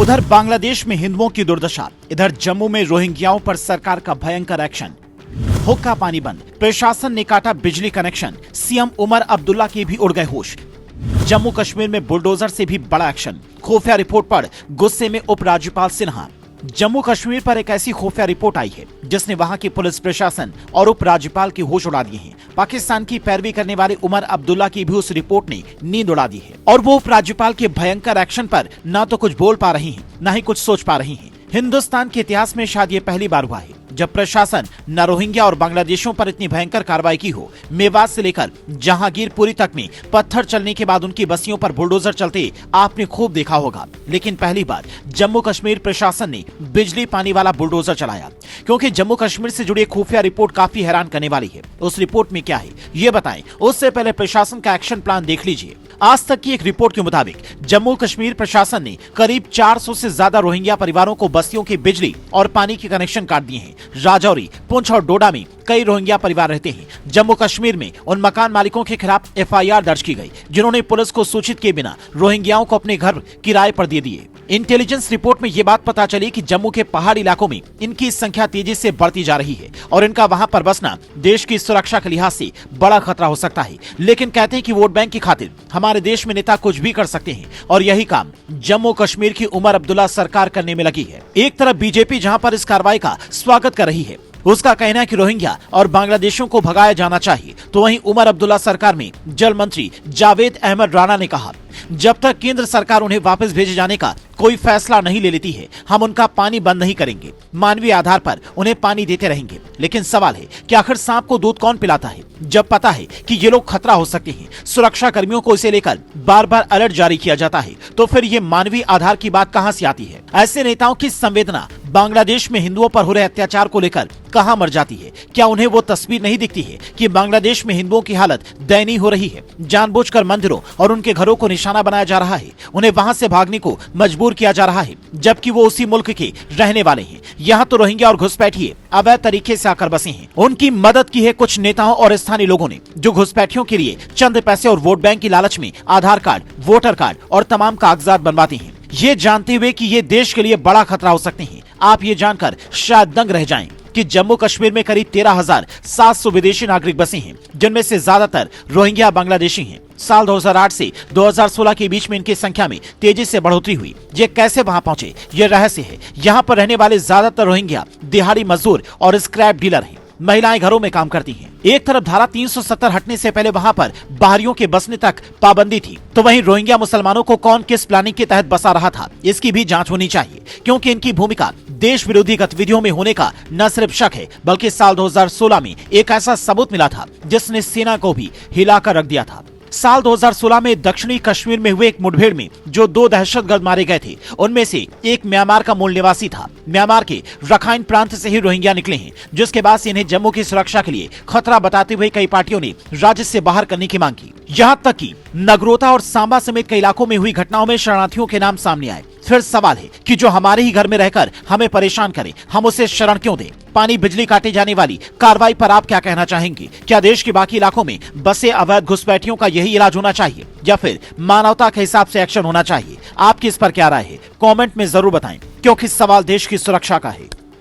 उधर बांग्लादेश में हिंदुओं की दुर्दशा, इधर जम्मू में रोहिंग्याओं पर सरकार का भयंकर एक्शन। हुक्का पानी बंद, प्रशासन ने काटा बिजली कनेक्शन, सीएम उमर अब्दुल्ला के भी उड़ गए होश। जम्मू कश्मीर में बुलडोजर से भी बड़ा एक्शन, खुफिया रिपोर्ट पर गुस्से में उपराज्यपाल सिन्हा। जम्मू कश्मीर पर एक ऐसी खुफिया रिपोर्ट आई है जिसने वहां की पुलिस प्रशासन और उपराज्यपाल की होश उड़ा दिए हैं। पाकिस्तान की पैरवी करने वाले उमर अब्दुल्ला की भी उस रिपोर्ट ने नींद उड़ा दी है और वो उपराज्यपाल के भयंकर एक्शन पर न तो कुछ बोल पा रही हैं, न ही कुछ सोच पा रही हैं। हिंदुस्तान के इतिहास में शायद ये पहली बार हुआ है जब प्रशासन न रोहिंग्या और बांग्लादेशियों पर इतनी भयंकर कार्रवाई की हो। मेवात से लेकर जहांगीरपुरी तक में पत्थर चलने के बाद उनकी बस्तियों पर बुलडोजर चलते आपने खूब देखा होगा, लेकिन पहली बार जम्मू कश्मीर प्रशासन ने बिजली पानी वाला बुलडोजर चलाया। क्योंकि जम्मू कश्मीर से जुड़ी खुफिया रिपोर्ट काफी हैरान करने वाली है। उस रिपोर्ट में क्या है ये बताएं, उससे पहले प्रशासन का एक्शन प्लान देख लीजिए। आज तक की एक रिपोर्ट के मुताबिक जम्मू कश्मीर प्रशासन ने करीब 400 से ज्यादा रोहिंग्या परिवारों को बस्तियों की बिजली और पानी के कनेक्शन काट दिए हैं। राजौरी, पुंछ और डोडा में कई रोहिंग्या परिवार रहते हैं। जम्मू कश्मीर में उन मकान मालिकों के खिलाफ एफआईआर दर्ज की गई जिन्होंने पुलिस को सूचित किए बिना रोहिंग्याओं को अपने घर किराए पर दे दिए। इंटेलिजेंस रिपोर्ट में ये बात पता चली कि जम्मू के पहाड़ी इलाकों में इनकी संख्या तेजी से बढ़ती जा रही है और इनका वहां पर बसना देश की सुरक्षा के लिहाज से बड़ा खतरा हो सकता है। लेकिन कहते हैं कि वोट बैंक की खातिर हमारे देश में नेता कुछ भी कर सकते हैं और यही काम जम्मू कश्मीर की उमर अब्दुल्ला सरकार करने में लगी है। एक तरफ बीजेपी जहां पर इस कार्रवाई का स्वागत कर रही है, उसका कहना है कि रोहिंग्या और बांग्लादेशियों को भगाया जाना चाहिए, तो वहीं उमर अब्दुल्ला सरकार में जल मंत्री जावेद अहमद राणा ने कहा जब तक केंद्र सरकार उन्हें वापस भेजे जाने का कोई फैसला नहीं ले लेती है, हम उनका पानी बंद नहीं करेंगे। मानवीय आधार पर उन्हें पानी देते रहेंगे। लेकिन सवाल है कि आखिर सांप को दूध कौन पिलाता है जब पता है कि ये लोग खतरा हो सकते हैं। सुरक्षा कर्मियों को इसे लेकर बार बार अलर्ट जारी किया जाता है, तो फिर ये मानवीय आधार की बात कहां से आती है? ऐसे नेताओं की संवेदना बांग्लादेश में हिंदुओं पर हो रहे अत्याचार को लेकर कहां मर जाती है? क्या उन्हें वो तस्वीर नहीं दिखती है कि बांग्लादेश में हिंदुओं की हालत दयनीय हो रही है? जानबूझकर मंदिरों और उनके घरों को निशाना बनाया जा रहा है, उन्हें वहां से भागने को मजबूर किया जा रहा है, जबकि वो उसी मुल्क के रहने वाले हैं। यहाँ तो रोहिंग्या और घुसपैठिए अवैध तरीके से आकर बसे हैं। उनकी मदद की है कुछ नेताओं और स्थानीय लोगों ने, जो घुसपैठियों के लिए चंद पैसे और वोट बैंक की लालच में आधार कार्ड, वोटर कार्ड और तमाम कागजात बनवाते हैं, ये जानते हुए कि ये देश के लिए बड़ा खतरा हो सकते हैं। आप ये जानकर शायद दंग रह जाएं कि जम्मू कश्मीर में करीब 13,700 विदेशी नागरिक बसे हैं, जिनमें से ज्यादातर रोहिंग्या बांग्लादेशी हैं। साल 2008 से 2016 के बीच में इनकी संख्या में तेजी से बढ़ोतरी हुई। ये कैसे वहां पहुंचे, ये रहस्य है। यहाँ पर रहने वाले ज्यादातर रोहिंग्या दिहाड़ी मजदूर और स्क्रैप डीलर हैं। महिलाएं घरों में काम करती हैं। एक तरफ धारा 370 हटने से पहले वहां पर बाहरियों के बसने तक पाबंदी थी, तो वहीं रोहिंग्या मुसलमानों को कौन किस प्लानिंग के तहत बसा रहा था, इसकी भी जांच होनी चाहिए। क्योंकि इनकी भूमिका देश विरोधी गतिविधियों में होने का न सिर्फ शक है, बल्कि साल 2016 में एक ऐसा सबूत मिला था जिसने सेना को भी हिलाकर रख दिया था। साल 2016 में दक्षिणी कश्मीर में हुए एक मुठभेड़ में जो 2 दहशतगर्द मारे गए थे, उनमें से एक म्यांमार का मूल निवासी था। म्यांमार के रखाइन प्रांत से ही रोहिंग्या निकले हैं, जिसके बाद से इन्हें जम्मू की सुरक्षा के लिए खतरा बताते हुए कई पार्टियों ने राज्य से बाहर करने की मांग की। यहाँ तक कि नगरोटा और सांबा समेत कई इलाकों में हुई घटनाओं में शरणार्थियों के नाम सामने आए। फिर सवाल है कि जो हमारे ही घर में रहकर हमें परेशान करे, हम उसे शरण क्यों दें? पानी बिजली काटे जाने वाली कार्रवाई पर आप क्या कहना चाहेंगे? क्या देश के बाकी इलाकों में बसे अवैध घुसपैठियों का यही इलाज होना चाहिए या फिर मानवता के हिसाब से एक्शन होना चाहिए? आपकी इस पर क्या राय है? कमेंट में जरूर बताएं, क्योंकि सवाल देश की सुरक्षा का है।